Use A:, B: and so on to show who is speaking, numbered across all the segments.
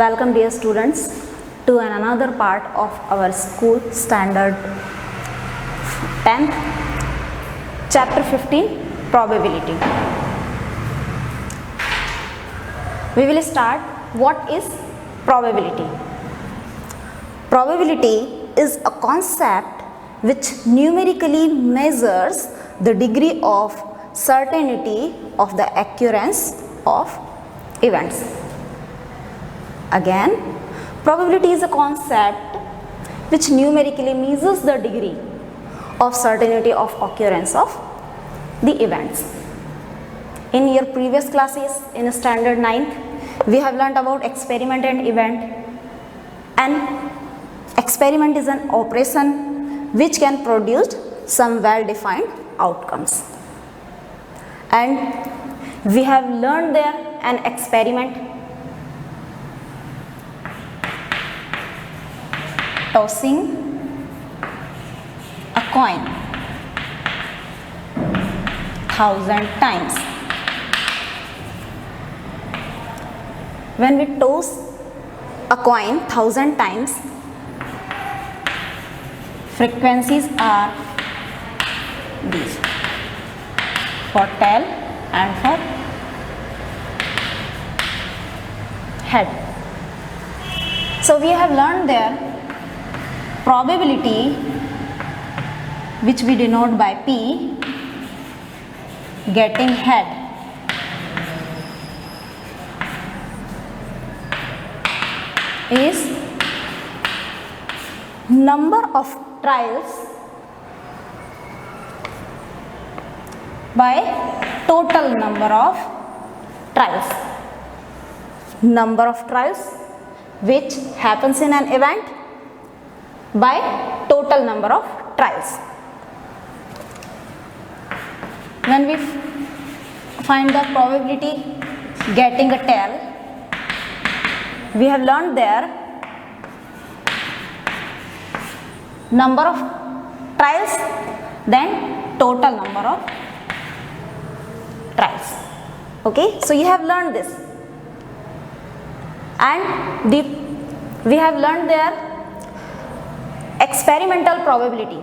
A: Welcome dear students to another part of our school standard 10th chapter 15 probability. We will start what is probability. Probability is a concept which numerically measures the degree of certainty of the occurrence of events. Again, probability is a concept which numerically measures the degree of certainty of occurrence of the events. In your previous classes in standard 9th, we have learnt about experiment and event. An experiment is an operation which can produce some well-defined outcomes. And we have learned there an experiment, tossing a coin 1000 times. When we toss a coin 1000 times, frequencies are these for tail and for head. So we have learned there probability, which we denote by P, getting head, is number of trials by total number of trials. Number of trials which happens in an event by total number of trials. When we find the probability getting a tail, we have learned there number of trials then total number of trials. Okay, so you have learned this, and we have learned there experimental probability,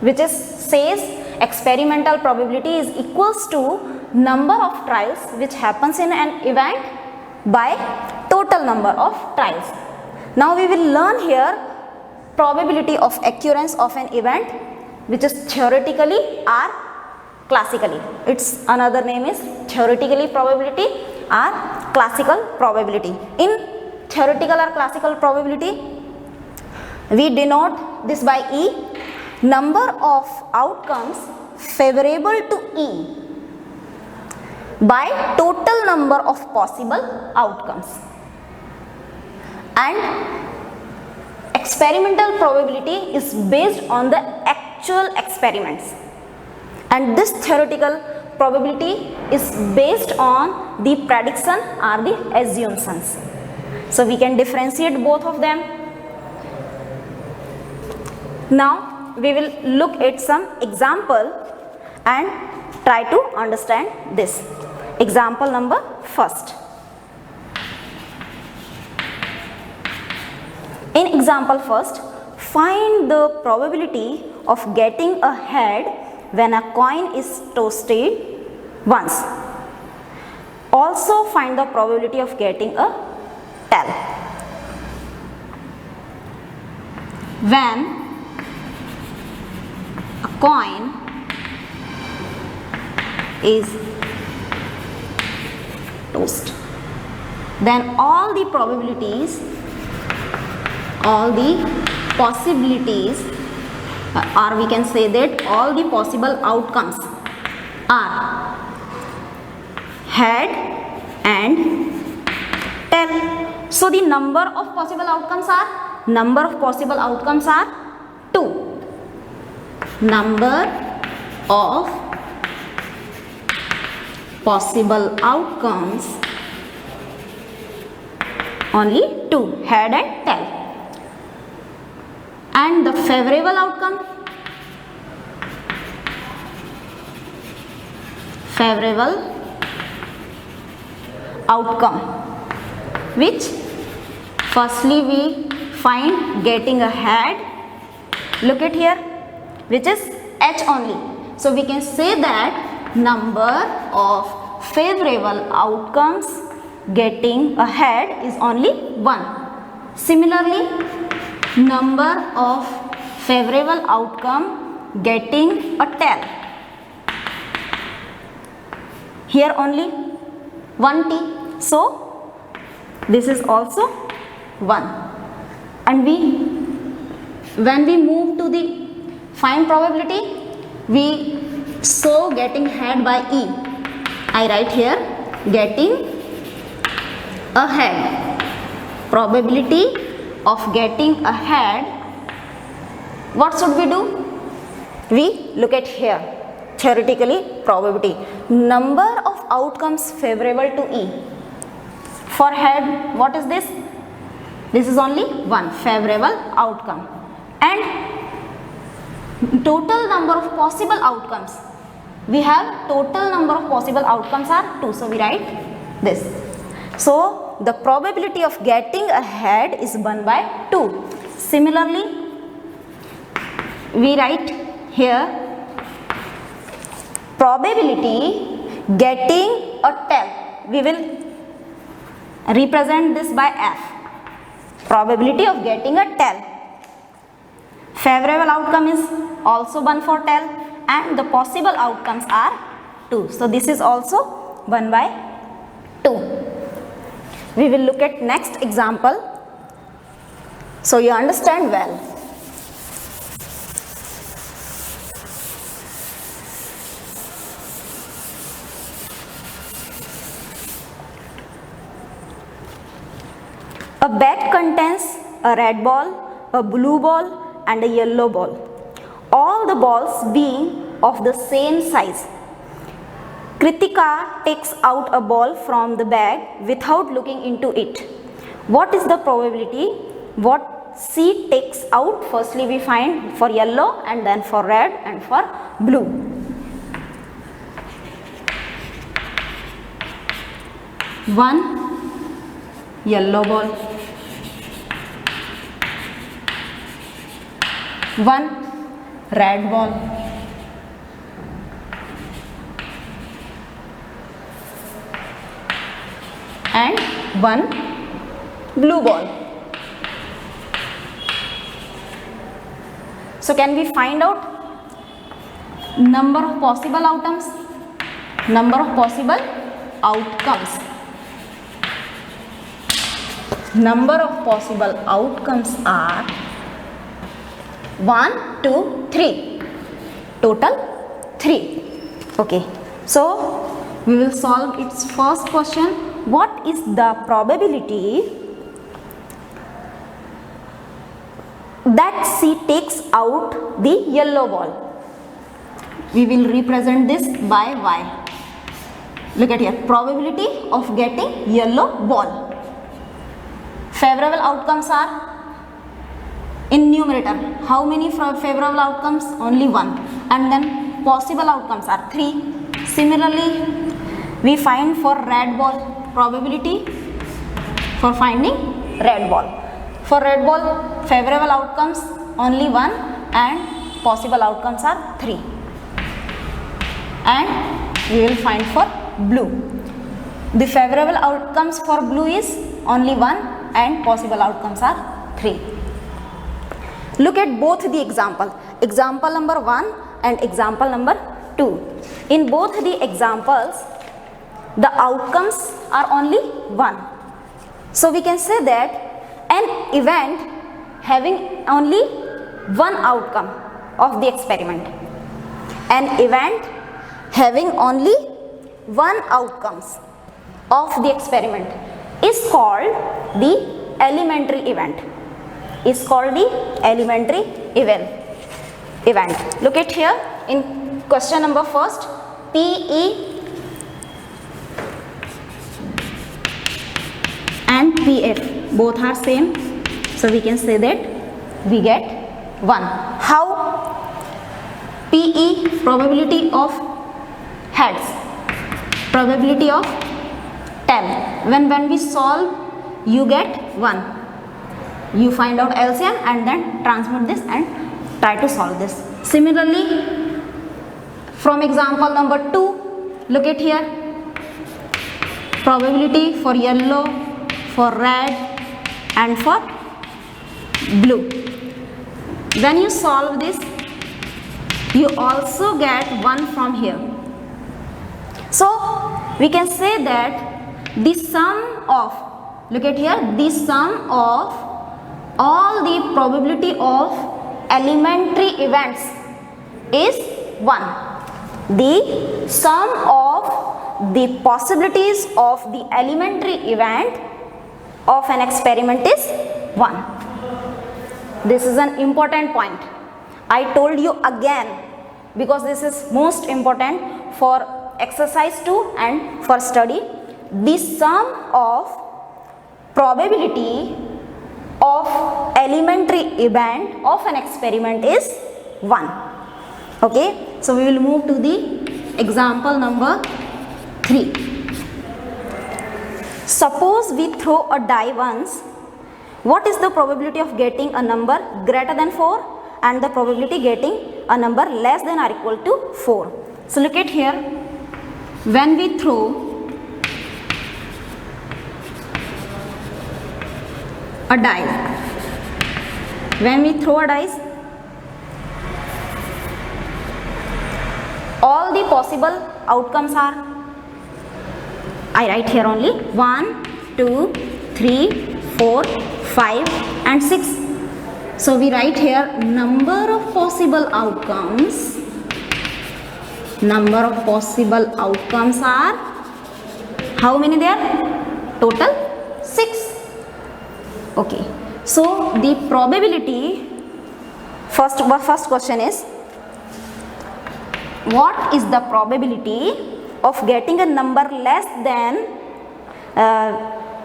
A: which says experimental probability is equals to number of trials which happens in an event by total number of trials. Now we will learn here probability of occurrence of an event, which is theoretically or classically. Its another name is theoretically probability or classical probability. In theoretical or classical probability, we denote this by E, number of outcomes favorable to E by total number of possible outcomes. And experimental probability is based on the actual experiments, and this theoretical probability is based on the prediction or the assumptions. So we can differentiate both of them. Now we will look at some example and try to understand this. Example number first. In example first, find the probability of getting a head when a coin is tossed once. Also find the probability of getting a tail. When a coin is tossed, then all the probabilities, all the possibilities, or we can say that all the possible outcomes are head and tail. So the number of possible outcomes are 2. Number of possible outcomes only 2, head and tail. And the favorable outcome, which Firstly, we find getting a head. Look at here, which is H only. So we can say that number of favorable outcomes getting a head is only 1. Similarly, number of favorable outcome getting a tail, here only 1t. So this is also 1. And when we move to the find probability, we saw getting head by E. I write here getting a head. Probability of getting a head, what should we do? We look at here, theoretically probability, number of outcomes favorable to E. For head, what is this? This is only 1 favorable outcome, and total number of possible outcomes, we have total number of possible outcomes are 2, so we write this. So the probability of getting a head is 1 by 2. Similarly, we write here probability getting a tail, we will represent this by F. Probability of getting a tail, favorable outcome is also 1 for tail, and the possible outcomes are 2. So this is also 1 by 2. We will look at next example, so you understand well. A bag contains a red ball, a blue ball and a yellow ball, all the balls being of the same size. Kritika takes out a ball from the bag without looking into it. What is the probability what she takes out? Firstly, we find for yellow and then for red and for blue. One yellow ball, one red ball, and one blue ball. So can we find out number of possible outcomes? Number of possible outcomes. Number of possible outcomes are 1, 2, 3. Total 3. Okay. So we will solve its first question. What is the probability that she takes out the yellow ball? We will represent this by Y. Look at here. Probability of getting yellow ball. Favorable outcomes are in numerator. How many favorable outcomes? Only 1. And then possible outcomes are 3. Similarly, we find for red ball probability for finding red ball. For red ball, favorable outcomes only 1 and possible outcomes are 3. And we will find for blue. The favorable outcomes for blue is only 1 and possible outcomes are 3. Look at both the example. Example number 1 and example number 2. In both the examples, the outcomes are only 1. So we can say that an event having only one outcome of the experiment. An event having only one outcomes of the experiment is called the elementary event. Is called the elementary event. Look at here in question number first. PE and PF both are same, so we can say that we get 1. How? PE, probability of heads, probability of tail. When we solve, you get 1. you find out LCM and then transmute this and try to solve this. Similarly, from example number 2, look at here. Probability for yellow, for red and for blue. When you solve this, you also get 1 from here. So we can say that the sum of, look at here, the sum of all the probability of elementary events is 1. The sum of the possibilities of the elementary event of an experiment is 1. This is an important point. I told you again because this is most important for exercise 2 and for study. The sum of probability of elementary event of an experiment is 1. Okay, so we will move to the example number 3. Suppose we throw a die once. What is the probability of getting a number greater than 4 and the probability getting a number less than or equal to 4? So look at here. When we throw a die, all the possible outcomes are, I write here only 1, 2, 3, 4, 5 and 6. So we write here number of possible outcomes. Number of possible outcomes are, how many there? Total 6. Okay. So the probability, first question is, what is the probability of getting a number less than,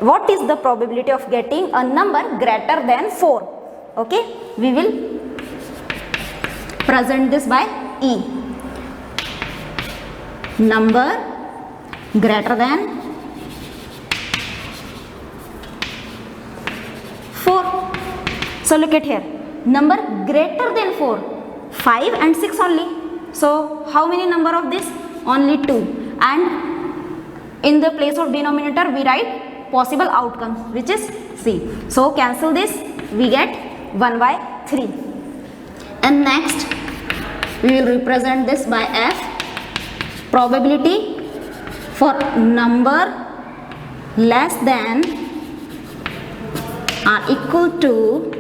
A: what is the probability of getting a number greater than 4? Okay, we will present this by E. Number greater than 4. So look at here, number greater than 4, 5 and 6 only. So how many number of this? Only 2. And in the place of denominator we write possible outcomes, which is C. So cancel this, we get 1 by 3. And next we will represent this by F. Probability for number less than or equal to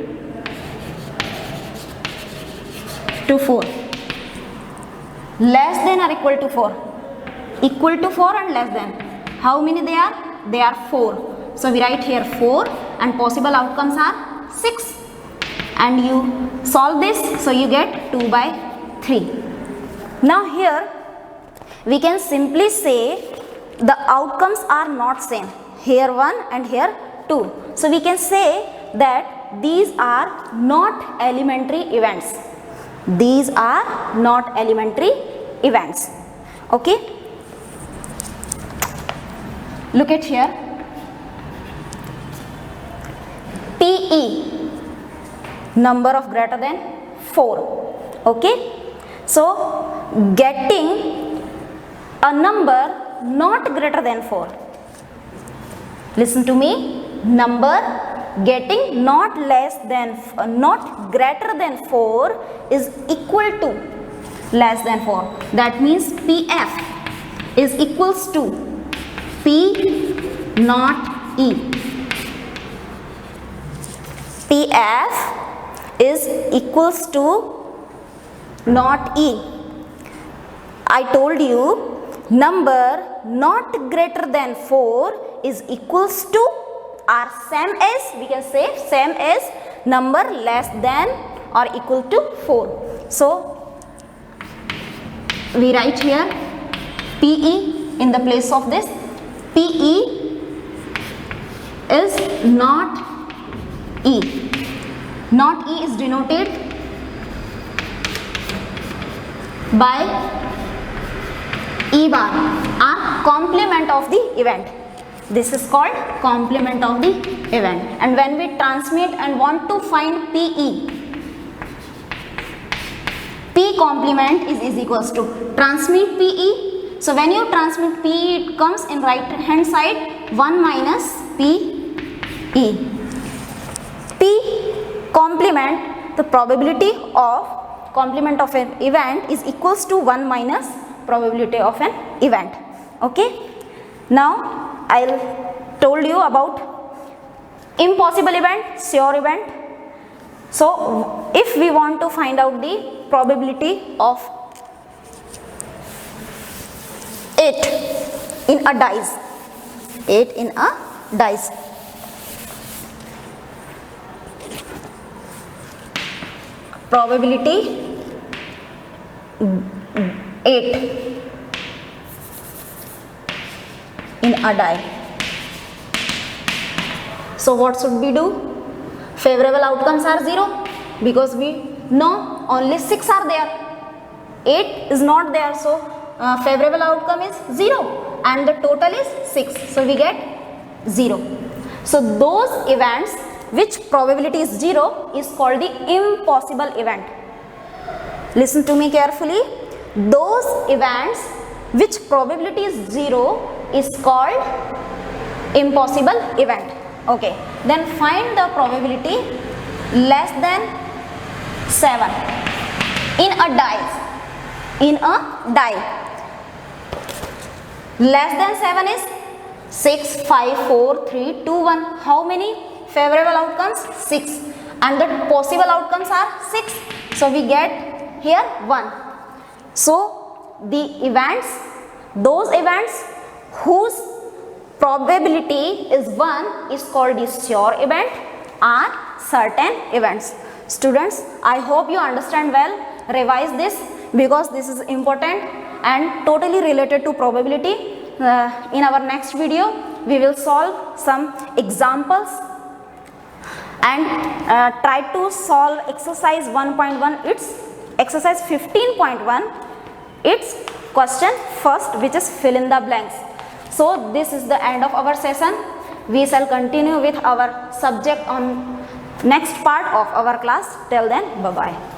A: 4. Less than or equal to 4. Equal to 4 and less than. How many they are? They are 4. So we write here 4 and possible outcomes are 6. And you solve this, so you get 2 by 3. Now here we can simply say the outcomes are not same. Here 1 and here 2. So we can say that these are not elementary events. These are not elementary events. Okay. Look at here. PE, number of greater than 4. Okay. So getting a number not greater than 4. Listen to me. Number getting not greater than 4 is equal to less than 4. That means PF is equals to P not E. PF is equals to not E. I told you number not greater than 4 is equals to or same as, we can say same as number less than or equal to 4. So we write here PE in the place of this. PE is not E. Not E is denoted by E bar or complement of the event. This is called complement of the event. And when we transmit and want to find PE, P complement is equals to transmit PE. So when you transmit PE, it comes in right hand side 1 minus PE. P complement, the probability of complement of an event is equals to 1 minus probability of an event. Okay. Now I'll told you about impossible event, sure event. So if we want to find out the probability of it in a dice, probability 8 in a die. So what should we do? Favorable outcomes are 0 because we know only 6 are there. 8 is not there, so favorable outcome is 0 and the total is 6. So we get 0. So those events which probability is 0 is called the impossible event. Listen to me carefully. Those events which probability is 0 is called impossible event. Okay, then find the probability less than 7 in a die. Less than 7 is 6, 5, 4, 3, 2, 1. How many favorable outcomes? 6. And the possible outcomes are 6. So we get here 1. So the events, those events whose probability is 1 is called the sure event or certain events. Students, I hope you understand well. Revise this because this is important and totally related to probability. In our next video, we will solve some examples and try to solve exercise 1.1. It's exercise 15.1. It's question first, which is fill in the blanks. So this is the end of our session. We shall continue with our subject on next part of our class. Till then, bye bye.